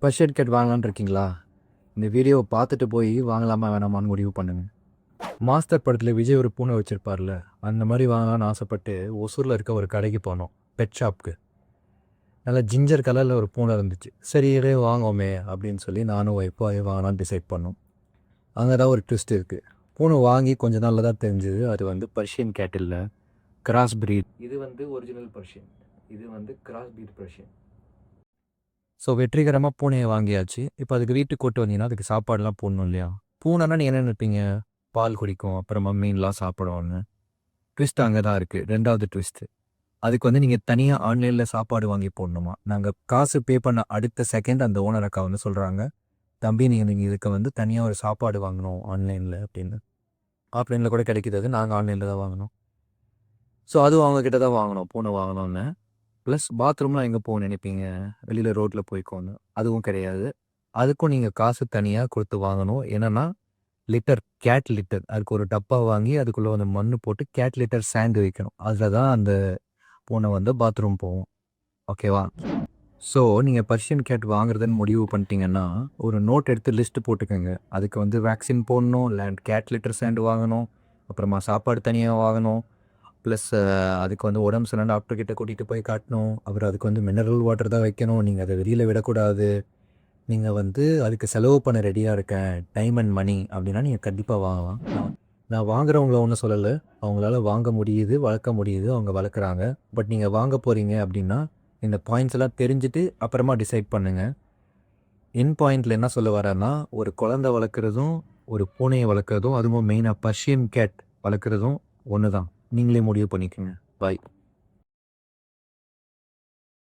Persian gate வாங்கலான்னு இருக்கீங்களா? இந்த வீடியோவை பார்த்துட்டு போய் வாங்கலாமா வேணாமான்னு முடிவு பண்ணுங்க. மாஸ்டர் படத்தில் விஜய் ஒரு பூனை வச்சுருப்பார்ல, அந்த மாதிரி வாங்கலான்னு ஆசைப்பட்டு ஒசூரில் இருக்க ஒரு கடைக்கு போனோம், பெட் ஷாப்க்கு. நல்லா ஜிஞ்சர் கலரில் ஒரு பூனை இருந்துச்சு. சரி இதே வாங்குவோமே அப்படின்னு சொல்லி நானும் ஒய்ஃபும் அதே வாங்கலான்னு டிசைட் பண்ணோம். அங்கே தான் ஒரு ட்விஸ்ட் இருக்குது. பூனை வாங்கி கொஞ்ச நாளில் தான் தெரிஞ்சுது அது வந்து பர்ஷியன் கேட் இல்லை, கிராஸ் பிரீட். இது வந்து ஒரிஜினல் பர்ஷியன், இது வந்து கிராஸ் பிரீட் பர்ஷியன். ஸோ வெற்றிகரமாக பூனையை வாங்கியாச்சு. இப்போ அதுக்கு வீட்டுக்கு கூட்டு வந்தீங்கன்னா அதுக்கு சாப்பாடுலாம் போடணும் இல்லையா? பூனைன்னா நீங்கள் என்ன நினைப்பீங்க? பால் குடிக்கும், அப்புறமா மீன்லாம் சாப்பிடுவோன்னு. ட்விஸ்ட் அங்கே தான் இருக்குது. 2வது ட்விஸ்ட்டு. அதுக்கு வந்து நீங்கள் தனியாக ஆன்லைனில் சாப்பாடு வாங்கி போடணுமா? நாங்கள் காசு பே பண்ண அடுத்த செகண்ட் அந்த ஓனர் அக்கா வந்து சொல்கிறாங்க, தம்பி நீங்கள் இதுக்கு வந்து தனியாக ஒரு சாப்பாடு வாங்கணும் ஆன்லைனில் அப்படின்னு. ஆஃப்லைனில் கூட கிடைக்கிது, அது நாங்கள் ஆன்லைனில் தான் வாங்கினோம். ஸோ அதுவும் அவங்கக்கிட்ட தான் வாங்கினோம் பூனை வாங்கினோன்னு. ப்ளஸ் பாத்ரூம்லாம் எங்கே போகணும்னு நினைப்பீங்க? வெளியில் ரோட்டில் போய்க்கோன்னு. அதுவும் கிடையாது. அதுக்கும் நீங்கள் காசு தனியாக கொடுத்து வாங்கணும். என்னென்னா லிட்டர், கேட் லிட்டர். அதுக்கு ஒரு டப்பா வாங்கி அதுக்குள்ளே வந்து மண் போட்டு கேட் லிட்டர் சாண்ட் வைக்கணும். அதில் தான் அந்த பூனை வந்து பாத்ரூம் போகும். ஓகேவா? ஸோ நீங்கள் பர்ஷியன் கேட் வாங்குறதுன்னு முடிவு பண்ணிட்டீங்கன்னா ஒரு நோட் எடுத்து லிஸ்ட்டு போட்டுக்கோங்க. அதுக்கு வந்து வேக்சின் போடணும், கேட் லிட்டர் சாண்ட் வாங்கணும், அப்புறமா சாப்பாடு தனியாக வாங்கணும், ப்ளஸ் அதுக்கு வந்து உடம்பு சரியில்லைனா டாக்டர்கிட்ட கூட்டிகிட்டு போய் காட்டணும். அப்புறம் அதுக்கு வந்து மினரல் வாட்டர் தான் வைக்கணும். நீங்கள் அதை வெளியில் விடக்கூடாது. நீங்கள் வந்து அதுக்கு செலவு பண்ண ரெடியாக இருக்கேன், டைம் அண்ட் மணி அப்படின்னா நீங்கள் கண்டிப்பாக வாங்கலாம். நான் வாங்குறவங்கள ஒன்றும் சொல்லலை. அவங்களால வாங்க முடியுது, வளர்க்க முடியுது, அவங்க வளர்க்குறாங்க. பட் நீங்கள் வாங்க போகிறீங்க அப்படின்னா இந்த பாயிண்ட்ஸ் எல்லாம் தெரிஞ்சுட்டு அப்புறமா டிசைட் பண்ணுங்கள். என் பாயிண்டில் என்ன சொல்ல வரேன்னா, ஒரு குழந்தை வளர்க்குறதும் ஒரு பூனையை வளர்க்குறதும், அதுவும் மெயினாக பர்ஷியன் கேட் வளர்க்குறதும் ஒன்று தான். நீங்களே முடிவு பண்ணிக்கோங்க. பாய்.